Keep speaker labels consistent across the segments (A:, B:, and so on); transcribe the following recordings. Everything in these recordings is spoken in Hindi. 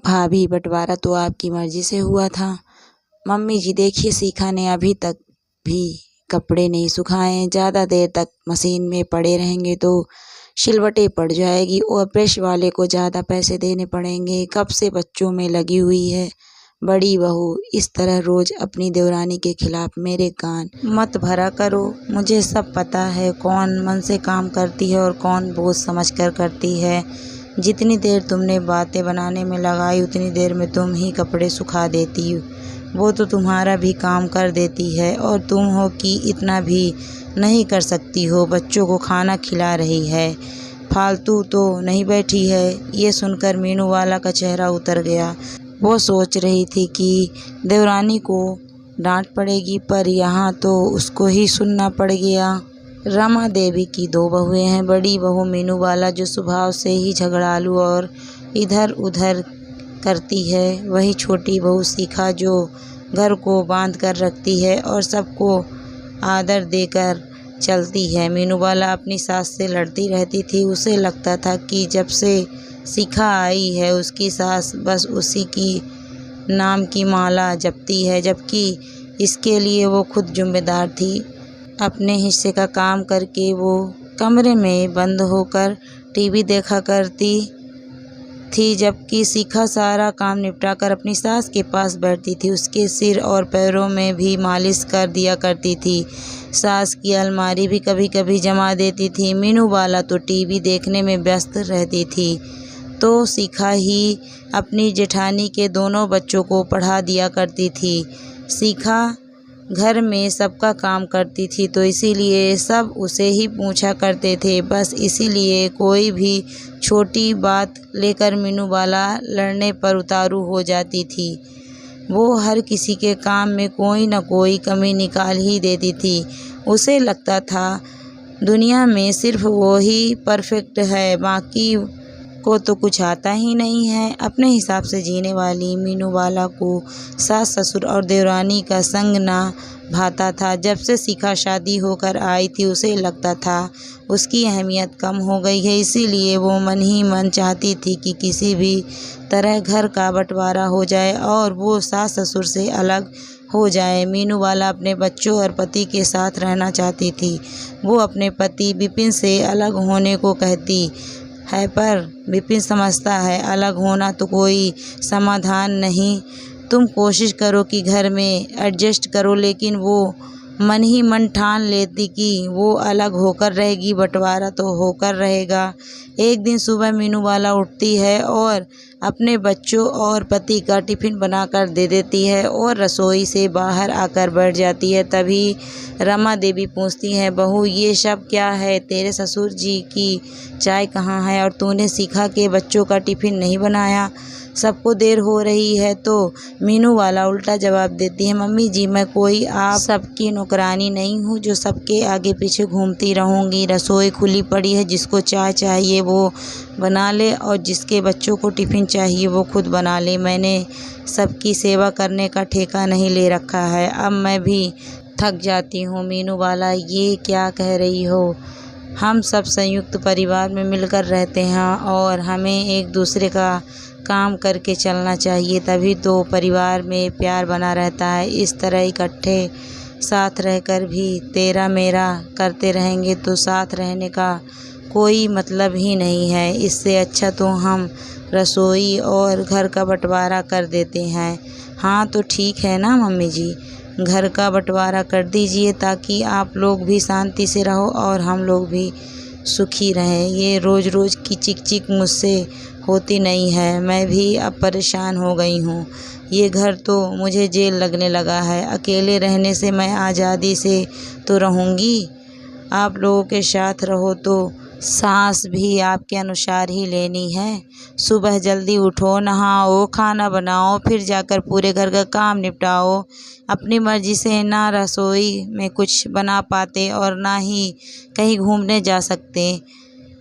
A: भाभी, बंटवारा तो आपकी मर्जी से हुआ था। मम्मी जी देखिए, शिखा ने अभी तक भी कपड़े नहीं सुखाए। ज़्यादा देर तक मशीन में पड़े रहेंगे तो सिलवटें पड़ जाएगी और प्रेस वाले को ज़्यादा पैसे देने पड़ेंगे। कब से बच्चों में लगी हुई है बड़ी बहू, इस तरह रोज़ अपनी देवरानी के खिलाफ मेरे कान मत भरा करो। मुझे सब पता है कौन मन से काम करती है और कौन बोझ समझ कर करती है। जितनी देर तुमने बातें बनाने में लगाई उतनी देर में तुम ही कपड़े सुखा देती हो। वो तो तुम्हारा भी काम कर देती है और तुम हो कि इतना भी नहीं कर सकती हो। बच्चों को खाना खिला रही है, फालतू तो नहीं बैठी है। ये सुनकर मीनू वाला का चेहरा उतर गया। वो सोच रही थी कि देवरानी को डांट पड़ेगी, पर यहाँ तो उसको ही सुनना पड़ गया। रमा देवी की दो बहुएं हैं। बड़ी बहू मीनू वाला जो स्वभाव से ही झगड़ालू और इधर उधर करती है, वही छोटी बहू शिखा जो घर को बांध कर रखती है और सबको आदर देकर चलती है। मीनू वाला अपनी सास से लड़ती रहती थी। उसे लगता था कि जब से शिखा आई है उसकी सास बस उसी की नाम की माला जपती है, जबकि इसके लिए वो खुद जिम्मेदार थी। अपने हिस्से का काम करके वो कमरे में बंद होकर टीवी देखा करती थी, जबकि शिखा सारा काम निपटाकर अपनी सास के पास बैठती थी। उसके सिर और पैरों में भी मालिश कर दिया करती थी। सास की अलमारी भी कभी कभी जमा देती थी। मीनू वाला तो टीवी देखने में व्यस्त रहती थी, तो शिखा ही अपनी जेठानी के दोनों बच्चों को पढ़ा दिया करती थी। शिखा घर में सबका काम करती थी, तो इसीलिए सब उसे ही पूछा करते थे। बस इसीलिए कोई भी छोटी बात लेकर मीनू वाला लड़ने पर उतारू हो जाती थी। वो हर किसी के काम में कोई न कोई कमी निकाल ही देती थी। उसे लगता था दुनिया में सिर्फ वो ही परफेक्ट है, बाकी को तो कुछ आता ही नहीं है। अपने हिसाब से जीने वाली मीनू वाला को सास ससुर और देवरानी का संग ना भाता था। जब से शिखा शादी होकर आई थी उसे लगता था उसकी अहमियत कम हो गई है, इसीलिए वो मन ही मन चाहती थी कि किसी भी तरह घर का बंटवारा हो जाए और वो सास ससुर से अलग हो जाए। मीनू वाला अपने बच्चों और पति के साथ रहना चाहती थी। वो अपने पति विपिन से अलग होने को कहती है, पर विपिन समझता है अलग होना तो कोई समाधान नहीं। तुम कोशिश करो कि घर में एडजस्ट करो, लेकिन वो मन ही मन ठान लेती कि वो अलग होकर रहेगी, बंटवारा तो होकर रहेगा। एक दिन सुबह मीनू वाला उठती है और अपने बच्चों और पति का टिफ़िन बनाकर दे देती है और रसोई से बाहर आकर बैठ जाती है। तभी रमा देवी पूछती हैं, बहू ये सब क्या है? तेरे ससुर जी की चाय कहाँ है और तूने शिखा के बच्चों का टिफ़िन नहीं बनाया? सबको देर हो रही है। तो मीनू वाला उल्टा जवाब देती है, मम्मी जी मैं कोई आप सबकी नौकरानी नहीं हूँ जो सबके आगे पीछे घूमती रहूँगी। रसोई खुली पड़ी है, जिसको चाय चाहिए वो बना ले और जिसके बच्चों को टिफ़िन चाहिए वो खुद बना ले। मैंने सबकी सेवा करने का ठेका नहीं ले रखा है, अब मैं भी थक जाती हूँ। मीनू वाला, ये क्या कह रही हो? हम सब संयुक्त परिवार में मिलकर रहते हैं और हमें एक दूसरे का काम करके चलना चाहिए, तभी तो परिवार में प्यार बना रहता है। इस तरह इकट्ठे साथ रहकर भी तेरा मेरा करते रहेंगे तो साथ रहने का कोई मतलब ही नहीं है। इससे अच्छा तो हम रसोई और घर का बंटवारा कर देते हैं। हाँ तो ठीक है ना मम्मी जी, घर का बंटवारा कर दीजिए ताकि आप लोग भी शांति से रहो और हम लोग भी सुखी रहें। ये रोज़ रोज़ की चिक चिक मुझसे होती नहीं है, मैं भी अब परेशान हो गई हूँ। ये घर तो मुझे जेल लगने लगा है। अकेले रहने से मैं आज़ादी से तो रहूँगी, आप लोगों के साथ रहो तो सांस भी आपके अनुसार ही लेनी है। सुबह जल्दी उठो, नहाओ, खाना बनाओ, फिर जाकर पूरे घर का काम निपटाओ। अपनी मर्जी से ना रसोई में कुछ बना पाते और ना ही कहीं घूमने जा सकते।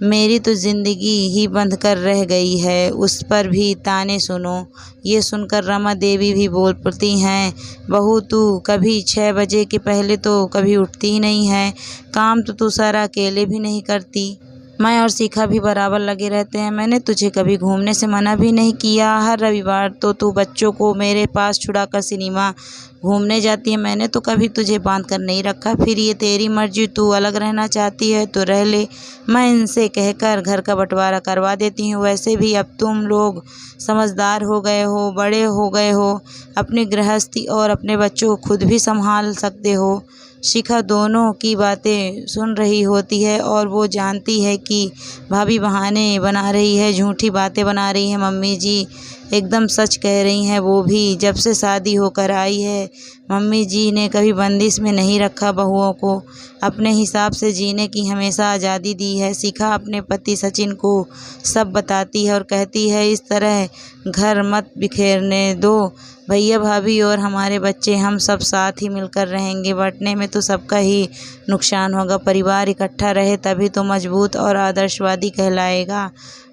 A: मेरी तो ज़िंदगी ही बंद कर रह गई है, उस पर भी ताने सुनो। ये सुनकर रमा देवी भी बोल पड़ती हैं, बहू तू कभी 6 बजे के पहले तो कभी उठती ही नहीं है, काम तो तू सारा अकेले भी नहीं करती। मैं और शिखा भी बराबर लगे रहते हैं। मैंने तुझे कभी घूमने से मना भी नहीं किया। हर रविवार तो तू बच्चों को मेरे पास छुड़ाकर सिनेमा घूमने जाती है। मैंने तो कभी तुझे बांध कर नहीं रखा। फिर ये तेरी मर्जी, तू अलग रहना चाहती है तो रह ले। मैं इनसे कहकर घर का बंटवारा करवा देती हूँ। वैसे भी अब तुम लोग समझदार हो गए हो, बड़े हो गए हो, अपनी गृहस्थी और अपने बच्चों को खुद भी संभाल सकते हो। शिखा दोनों की बातें सुन रही होती है और वो जानती है कि भाभी बहाने बना रही है, झूठी बातें बना रही है। मम्मी जी एकदम सच कह रही हैं। वो भी जब से शादी होकर आई है, मम्मी जी ने कभी बंदिश में नहीं रखा। बहुओं को अपने हिसाब से जीने की हमेशा आज़ादी दी है। शिखा अपने पति सचिन को सब बताती है और कहती है, इस तरह घर मत बिखेरने दो भैया भाभी और हमारे बच्चे, हम सब साथ ही मिलकर रहेंगे। बंटने में तो सबका ही नुकसान होगा। परिवार इकट्ठा रहे तभी तो मजबूत और आदर्शवादी कहलाएगा।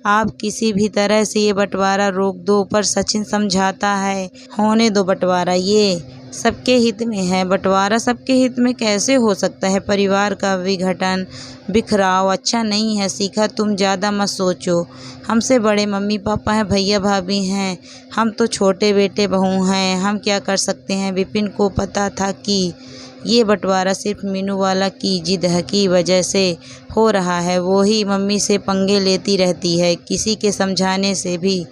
A: आप किसी भी तरह से ये बंटवारा रोक दो। पर सचिन समझाता है, होने दो बंटवारा, ये सबके हित में है। बंटवारा सबके हित में कैसे हो सकता है? परिवार का विघटन, बिखराव अच्छा नहीं है। शिखा तुम ज़्यादा मत सोचो। हमसे बड़े मम्मी पापा हैं, भैया भाभी हैं, हम तो छोटे बेटे बहू हैं। हम क्या कर सकते हैं? विपिन को पता था कि ये बंटवारा सिर्फ मीनू वाला की जिद की वजह से हो रहा है। वो ही मम्मी से पंगे लेती रहती है, किसी के समझाने से भी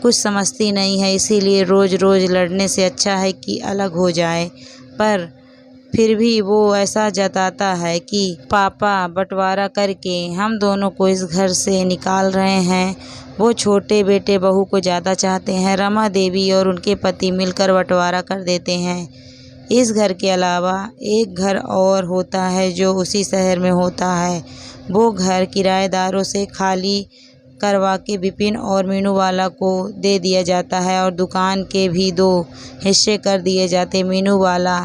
A: कुछ समझती नहीं है। इसीलिए रोज़ रोज़ लड़ने से अच्छा है कि अलग हो जाए। पर फिर भी वो ऐसा जताता है कि पापा बंटवारा करके हम दोनों को इस घर से निकाल रहे हैं। वो छोटे बेटे बहू को ज़्यादा चाहते हैं। रमा देवी और उनके पति मिलकर बंटवारा कर देते हैं। इस घर के अलावा एक घर और होता है जो उसी शहर में होता है। वो घर किराएदारों से खाली करवा के विपिन और मीनू वाला को दे दिया जाता है और दुकान के भी 2 हिस्से कर दिए जाते। मीनू वाला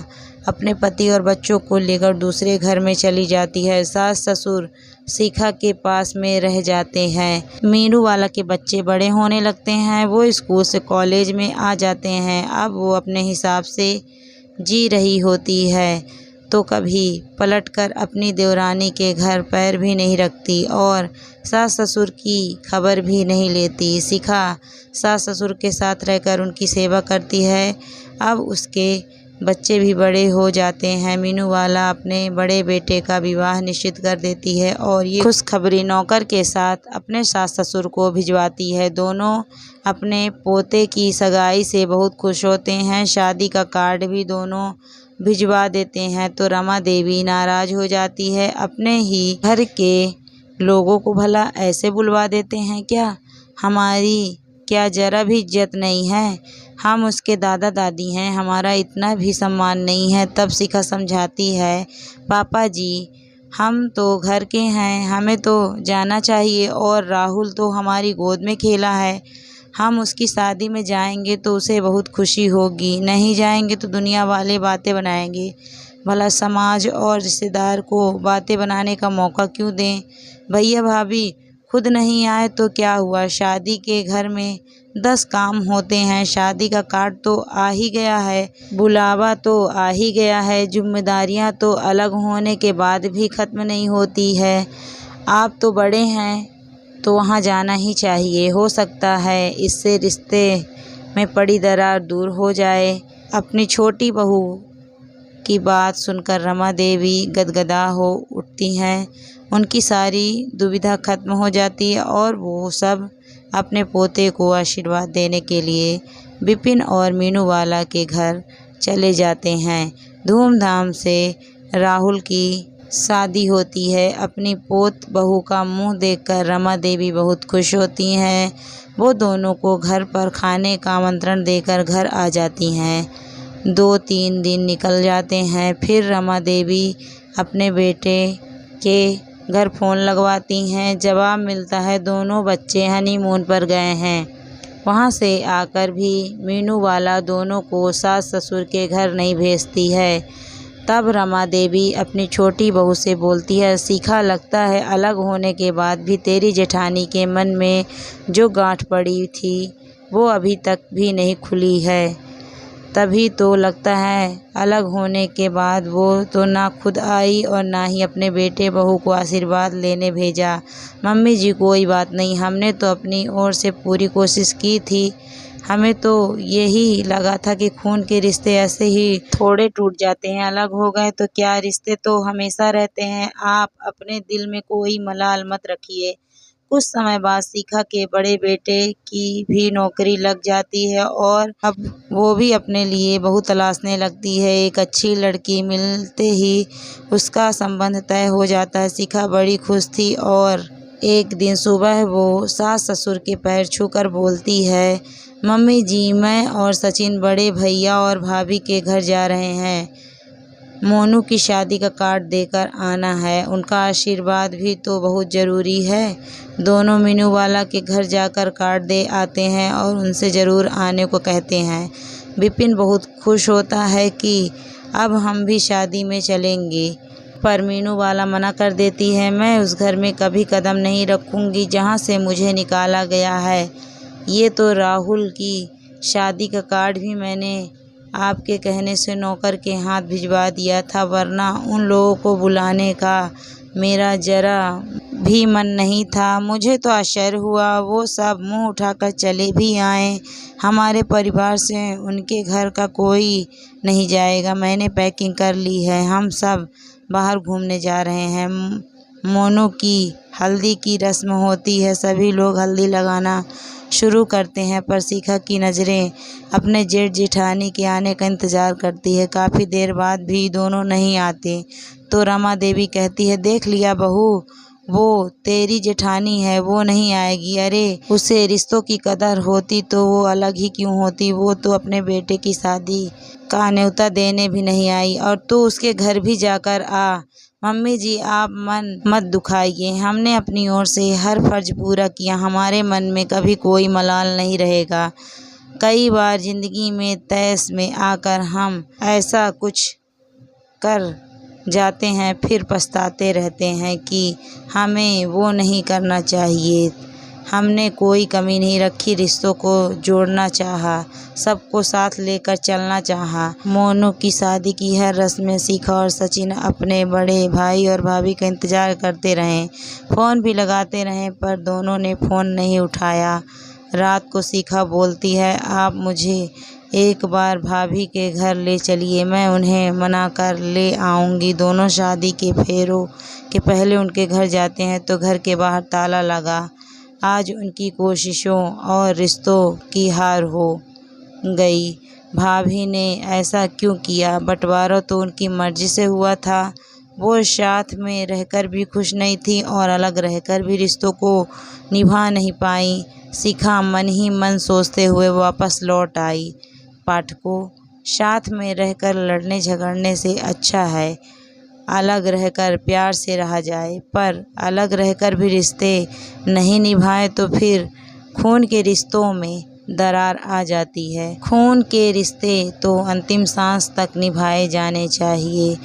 A: अपने पति और बच्चों को लेकर दूसरे घर में चली जाती है। सास ससुर शिखा के पास में रह जाते हैं। मीनू वाला के बच्चे बड़े होने लगते हैं। वो स्कूल से कॉलेज में आ जाते हैं। अब वो अपने हिसाब से जी रही होती है तो कभी पलटकर अपनी देवरानी के घर पैर भी नहीं रखती और सास ससुर की खबर भी नहीं लेती। शिखा सास ससुर के साथ रहकर उनकी सेवा करती है। अब उसके बच्चे भी बड़े हो जाते हैं। मीनू वाला अपने बड़े बेटे का विवाह निश्चित कर देती है और ये खुशखबरी नौकर के साथ अपने सास ससुर को भिजवाती है। दोनों अपने पोते की सगाई से बहुत खुश होते हैं। शादी का कार्ड भी दोनों भिजवा देते हैं तो रमा देवी नाराज हो जाती है। अपने ही घर के लोगों को भला ऐसे बुलवा देते हैं क्या? हमारी क्या जरा भी इज्जत नहीं है? हम उसके दादा दादी हैं, हमारा इतना भी सम्मान नहीं है। तब शिखा समझाती है, पापा जी हम तो घर के हैं, हमें तो जाना चाहिए और राहुल तो हमारी गोद में खेला है। हम उसकी शादी में जाएंगे तो उसे बहुत खुशी होगी, नहीं जाएंगे तो दुनिया वाले बातें बनाएंगे। भला समाज और रिश्तेदार को बातें बनाने का मौका क्यों दें? भैया भाभी खुद नहीं आए तो क्या हुआ? शादी के घर में 10 काम होते हैं। शादी का कार्ड तो आ ही गया है, बुलावा तो आ ही गया है, जिम्मेदारियां तो अलग होने के बाद भी ख़त्म नहीं होती है। आप तो बड़े हैं तो वहाँ जाना ही चाहिए। हो सकता है इससे रिश्ते में पड़ी दरार दूर हो जाए। अपनी छोटी बहू की बात सुनकर रमा देवी गदगदा हो उठती हैं। उनकी सारी दुविधा खत्म हो जाती है और वो सब अपने पोते को आशीर्वाद देने के लिए विपिन और मीनू वाला के घर चले जाते हैं। धूमधाम से राहुल की शादी होती है। अपनी पोत बहू का मुंह देखकर रमा देवी बहुत खुश होती हैं। वो दोनों को घर पर खाने का आमंत्रण देकर घर आ जाती हैं। 2-3 दिन निकल जाते हैं। फिर रमा देवी अपने बेटे के घर फ़ोन लगवाती हैं। जवाब मिलता है दोनों बच्चे हनीमून पर गए हैं। वहाँ से आकर भी मीनू वाला दोनों को सास ससुर के घर नहीं भेजती है। तब रमा देवी अपनी छोटी बहू से बोलती है, शिखा लगता है अलग होने के बाद भी तेरी जेठानी के मन में जो गांठ पड़ी थी वो अभी तक भी नहीं खुली है। तभी तो लगता है अलग होने के बाद वो तो ना खुद आई और ना ही अपने बेटे बहू को आशीर्वाद लेने भेजा। मम्मी जी कोई बात नहीं, हमने तो अपनी ओर से पूरी कोशिश की थी। हमें तो यही लगा था कि खून के रिश्ते ऐसे ही थोड़े टूट जाते हैं, अलग हो गए तो क्या, रिश्ते तो हमेशा रहते हैं। आप अपने दिल में कोई मलाल मत रखिए। कुछ समय बाद शिखा के बड़े बेटे की भी नौकरी लग जाती है और अब वो भी अपने लिए बहू तलाशने लगती है। एक अच्छी लड़की मिलते ही उसका संबंध तय हो जाता है। शिखा बड़ी खुश थी और एक दिन सुबह वो सास ससुर के पैर छूकर बोलती है, मम्मी जी, मैं और सचिन बड़े भैया और भाभी के घर जा रहे हैं। मोनू की शादी का कार्ड देकर आना है। उनका आशीर्वाद भी तो बहुत ज़रूरी है। दोनों मीनू वाला के घर जाकर कार्ड दे आते हैं और उनसे ज़रूर आने को कहते हैं। विपिन बहुत खुश होता है कि अब हम भी शादी में चलेंगे, पर मीनू वाला मना कर देती है, मैं उस घर में कभी कदम नहीं रखूँगी जहाँ से मुझे निकाला गया है। ये तो राहुल की शादी का कार्ड भी मैंने आपके कहने से नौकर के हाथ भिजवा दिया था, वरना उन लोगों को बुलाने का मेरा जरा भी मन नहीं था। मुझे तो आश्चर्य हुआ, वो सब मुंह उठाकर चले भी आए। हमारे परिवार से उनके घर का कोई नहीं जाएगा। मैंने पैकिंग कर ली है, हम सब बाहर घूमने जा रहे हैं। मोनू की हल्दी की रस्म होती है, सभी लोग हल्दी लगाना शुरू करते हैं, पर शिखा की नज़रें अपने जेठ जेठानी के आने का इंतज़ार करती है। काफ़ी देर बाद भी दोनों नहीं आते तो रमा देवी कहती है, देख लिया बहू, वो तेरी जेठानी है, वो नहीं आएगी। अरे उसे रिश्तों की कदर होती तो वो अलग ही क्यों होती। वो तो अपने बेटे की शादी का न्योता देने भी नहीं आई और तू उसके घर भी जाकर आ। मम्मी जी, आप मन मत दुखाइए, हमने अपनी ओर से हर फर्ज पूरा किया, हमारे मन में कभी कोई मलाल नहीं रहेगा। कई बार जिंदगी में तैस में आकर हम ऐसा कुछ कर जाते हैं, फिर पछताते रहते हैं कि हमें वो नहीं करना चाहिए। हमने कोई कमी नहीं रखी, रिश्तों को जोड़ना चाहा, सबको साथ लेकर चलना चाहा। मोनू की शादी की हर रस्म में शिखा और सचिन अपने बड़े भाई और भाभी का इंतज़ार करते रहे, फ़ोन भी लगाते रहे, पर दोनों ने फ़ोन नहीं उठाया। रात को शिखा बोलती है, आप मुझे एक बार भाभी के घर ले चलिए, मैं उन्हें मना कर ले आऊँगी। दोनों शादी के फेरों के पहले उनके घर जाते हैं तो घर के बाहर ताला लगा। आज उनकी कोशिशों और रिश्तों की हार हो गई। भाभी ने ऐसा क्यों किया? बंटवारा तो उनकी मर्जी से हुआ था। वो साथ में रहकर भी खुश नहीं थी और अलग रहकर भी रिश्तों को निभा नहीं पाई। शिखा मन ही मन सोचते हुए वापस लौट आई। पाठकों, साथ में रहकर लड़ने झगड़ने से अच्छा है अलग रहकर प्यार से रहा जाए, पर अलग रहकर भी रिश्ते नहीं निभाए तो फिर खून के रिश्तों में दरार आ जाती है। खून के रिश्ते तो अंतिम सांस तक निभाए जाने चाहिए।